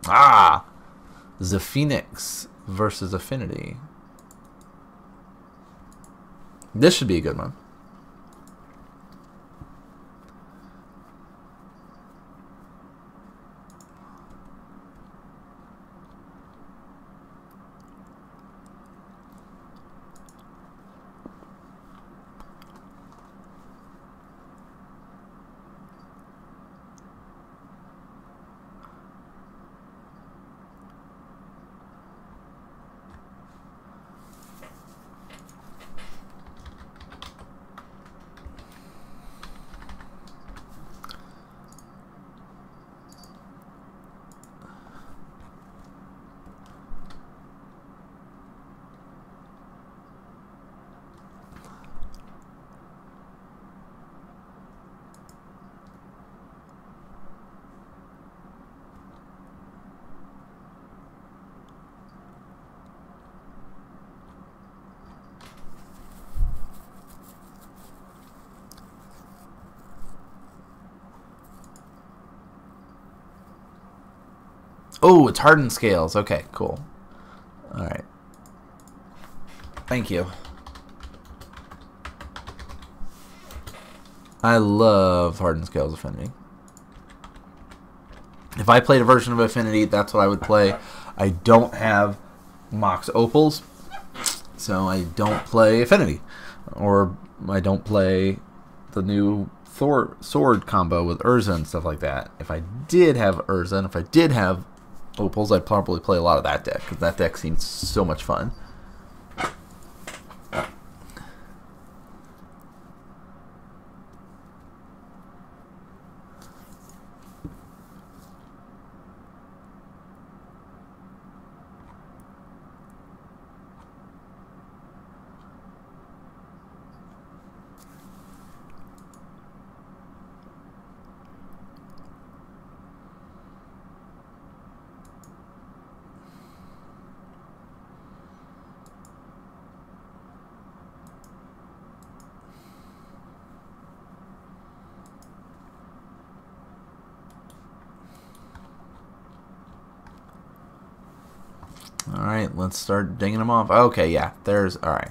Ah! The Phoenix versus Affinity. This should be a good one. Oh, it's hardened scales. Okay, cool. Alright. Thank you. I love hardened scales Affinity. If I played a version of Affinity, that's what I would play. I don't have Mox Opals, so I don't play Affinity. Or I don't play the new sword combo with Urza and stuff like that. If I did have Urza, and if I did have Opals, I'd probably play a lot of that deck, because that deck seems so much fun. Alright, let's start dinging them off. Okay, yeah, there's... Alright.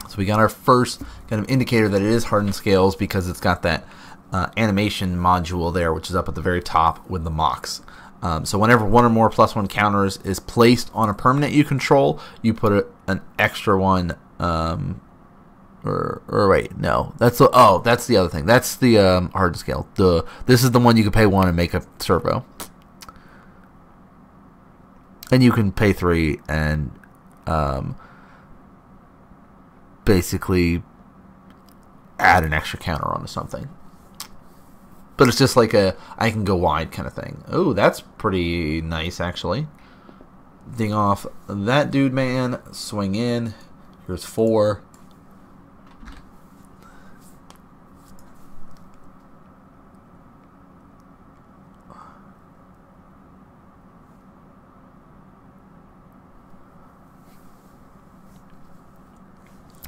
So we got our first kind of indicator that it is hardened scales because it's got that animation module there, which is up at the very top with the Mox. So whenever one or more +1 counters is placed on a permanent you control, you put an extra one. Or wait, no, that's that's the other thing. That's the hardened scale. This is the one you can pay 1 and make a servo, and you can pay 3 and basically add an extra counter onto something. But it's just like a I can go wide kind of thing. Oh, that's pretty nice, actually. Ding off that dude, man. Swing in. Here's 4.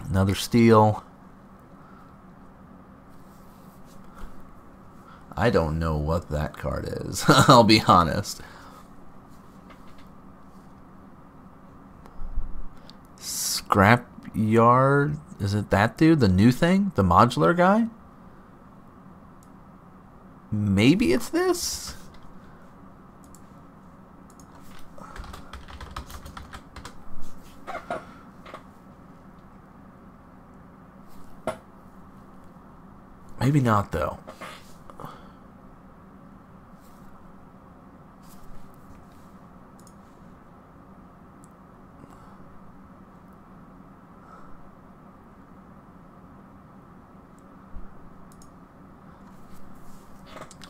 Another steal. I don't know what that card is. I'll be honest. Scrapyard? Is it that dude? The new thing? The modular guy? Maybe it's this? Maybe not, though.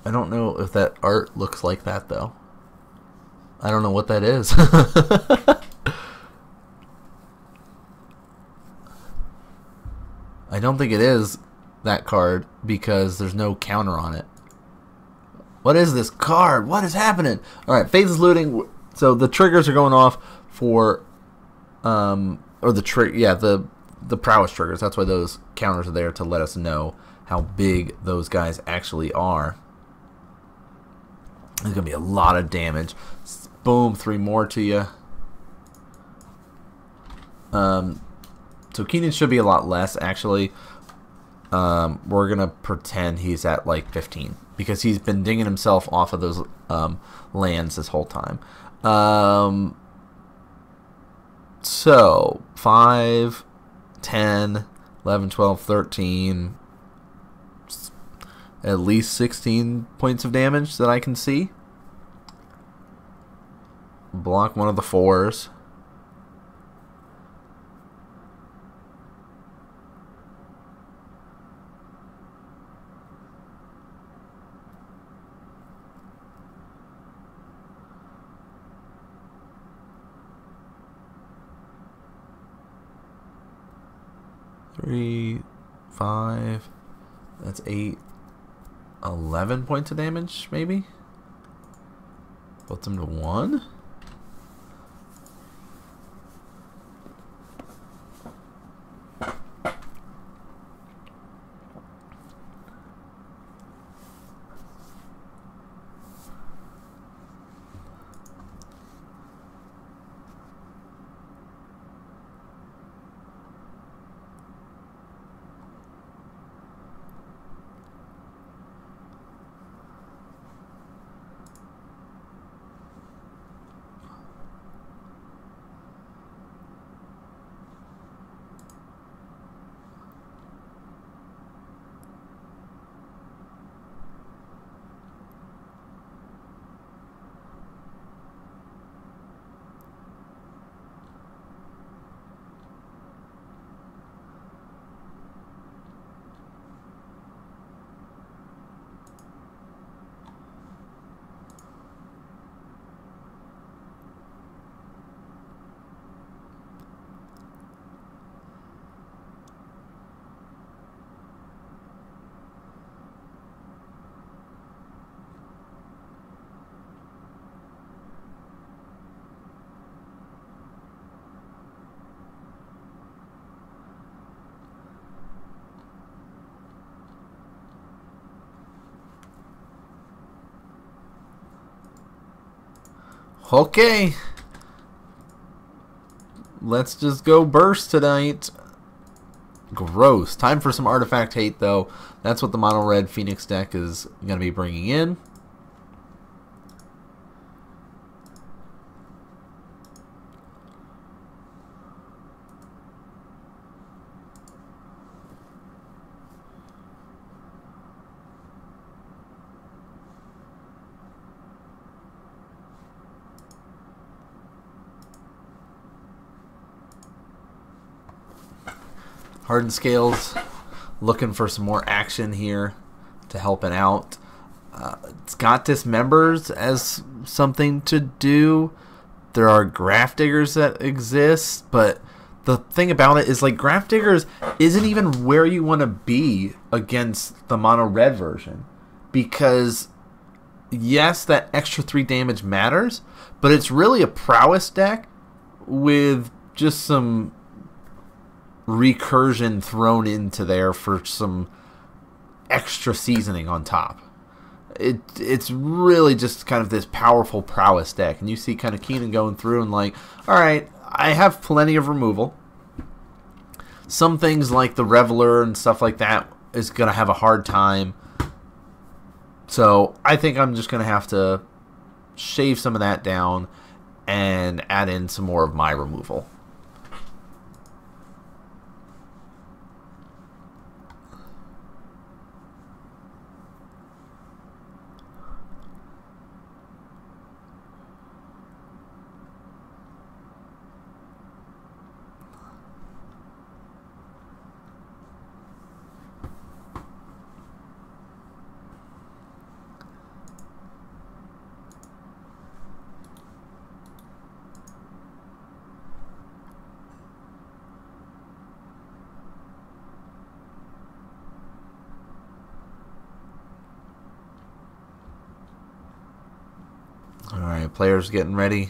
I don't know if that art looks like that, though. I don't know what that is. I don't think it is that card because there's no counter on it. What is this card? What is happening? Alright, Phases looting. So the triggers are going off for, or the prowess triggers. That's why those counters are there, to let us know how big those guys actually are. There's going to be a lot of damage. Boom, 3 more to you. So Keenan should be a lot less, actually. We're going to pretend he's at like 15, because he's been dinging himself off of those lands this whole time. So 5, 10, 11, 12, 13, at least 16 points of damage that I can see. Block one of the 4s. Three, 5, that's 8, 11 points of damage, maybe? Put them to 1? Okay. Let's just go burst tonight. Gross. Time for some artifact hate, though. That's what the mono red Phoenix deck is going to be bringing in. Hardened Scales looking for some more action here to help it out. It's got Dismembers as something to do. There are Graph Diggers that exist, but the thing about it is, like, Graph Diggers isn't even where you want to be against the mono red version, because yes, that extra 3 damage matters, but it's really a prowess deck with just some recursion thrown into there for some extra seasoning on top. It's really just kind of this powerful prowess deck, and you see kind of Keenan going through and like, alright, I have plenty of removal. Some things like the Reveler and stuff like that is going to have a hard time, so I think I'm just going to have to shave some of that down and add in some more of my removal. Alright, players getting ready.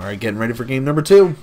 Alright, getting ready for game number 2.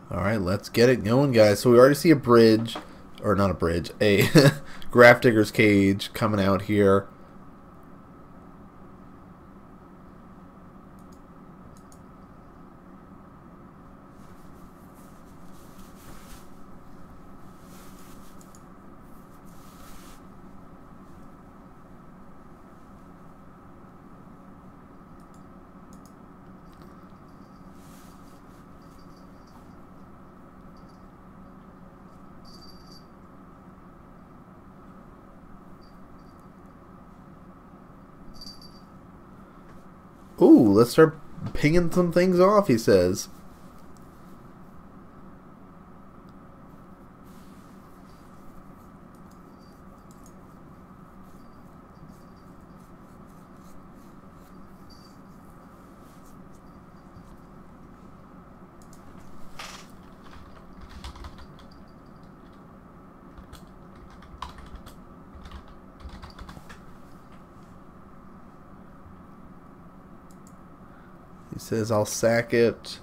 Alright, let's get it going, guys. So we already see a bridge, or not a bridge, a Grafdigger's Cage coming out here. Ooh, let's start pinging some things off, he says. He says, I'll sack it.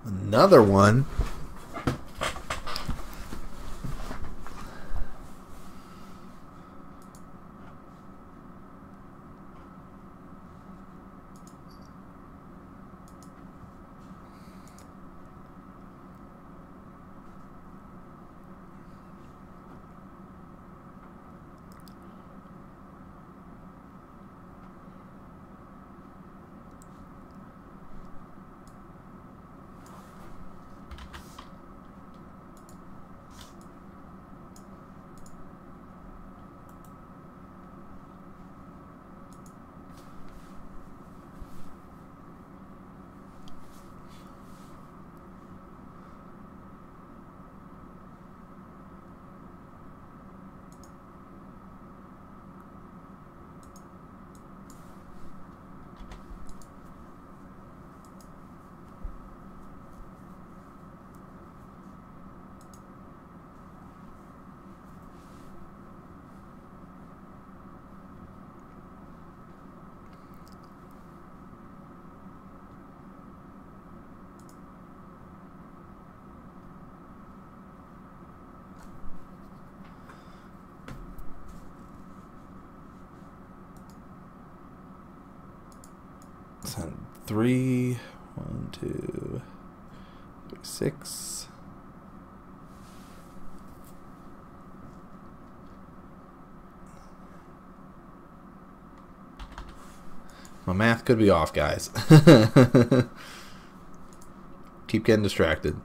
Another one. Three, 1, 2, 3, 6. My math could be off, guys. Keep getting distracted.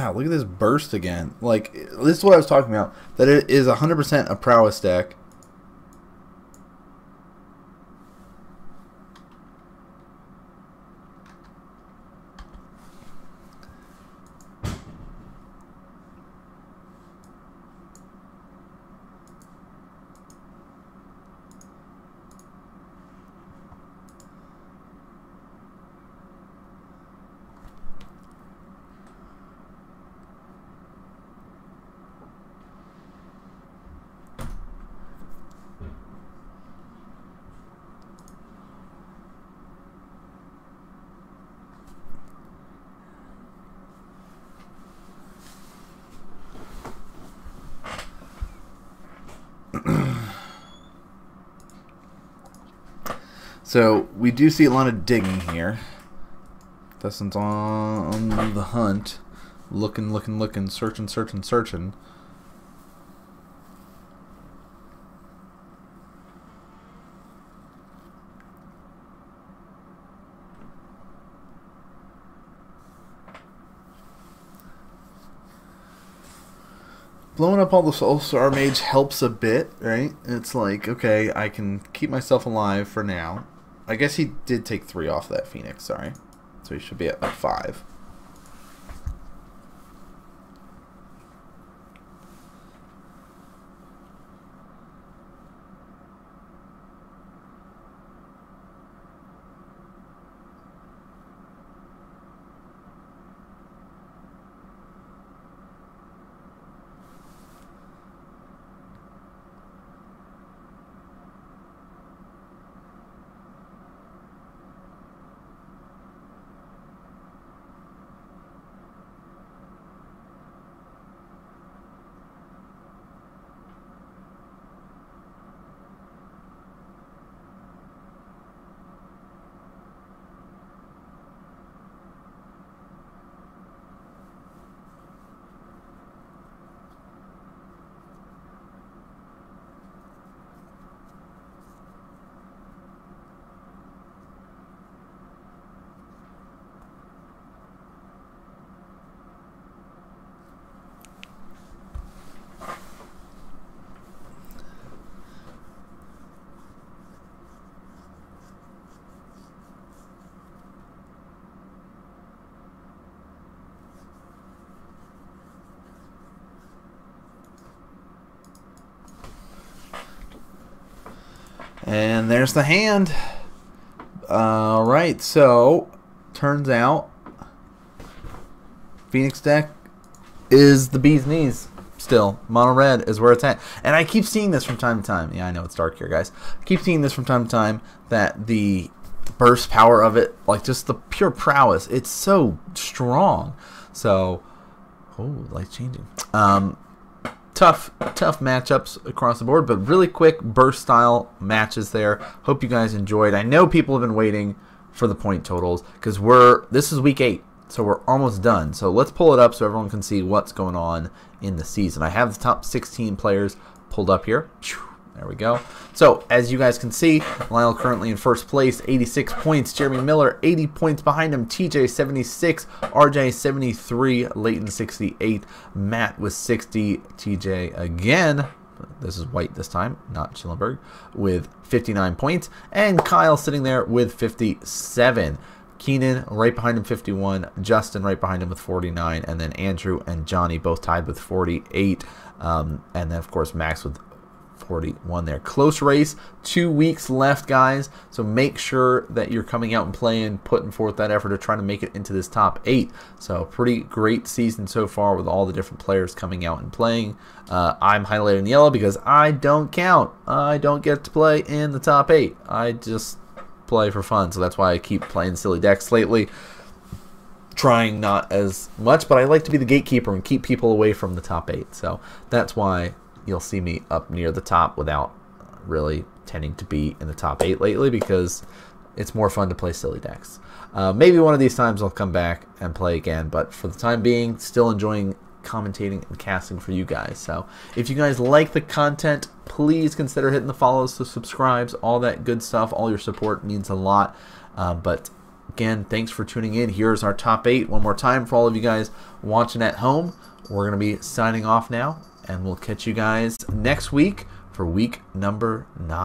Wow, look at this burst again. Like, this is what I was talking about. That it is 100% a prowess deck. So we do see a lot of digging here. Dustin's on the hunt, looking, searching. Blowing up all the Soul Star Mage helps a bit, right? It's like, okay, I can keep myself alive for now. I guess he did take 3 off that Phoenix, sorry. So he should be at like 5. And there's the hand. Alright, so turns out Phoenix deck is the bee's knees still. Mono red is where it's at. And I keep seeing this from time to time. Yeah, I know it's dark here, guys. I keep seeing this from time to time that the burst power of it, like just the pure prowess, it's so strong. So, oh, light changing. Tough matchups across the board, but really quick burst style matches there. Hope you guys enjoyed. I know people have been waiting for the point totals because this is week 8, so we're almost done. So let's pull it up so everyone can see what's going on in the season. I have the top 16 players pulled up here. There we go. So, as you guys can see, Lyle currently in first place, 86 points. Jeremy Miller, 80 points behind him. TJ, 76. RJ, 73. Leighton, 68. Matt with 60. TJ again. This is white this time, not Schillenberg, with 59 points. And Kyle sitting there with 57. Keenan right behind him, 51. Justin right behind him with 49. And then Andrew and Johnny both tied with 48. And then, of course, Max with 41 there. Close race, 2 weeks left, guys, so make sure that you're coming out and playing, putting forth that effort to try to make it into this top 8. So pretty great season so far with all the different players coming out and playing. I'm highlighted in yellow because I don't count. I don't get to play in the top 8. I just play for fun, so that's why I keep playing silly decks lately. Trying not as much, but I like to be the gatekeeper and keep people away from the top 8. So that's why you'll see me up near the top without really tending to be in the top 8 lately, because it's more fun to play silly decks. Maybe one of these times I'll come back and play again, but for the time being, still enjoying commentating and casting for you guys. So if you guys like the content, please consider hitting the follows, the subscribes, all that good stuff. All your support means a lot. But again, thanks for tuning in. Here's our top 8 one more time for all of you guys watching at home. We're going to be signing off now, and we'll catch you guys next week for week number 9.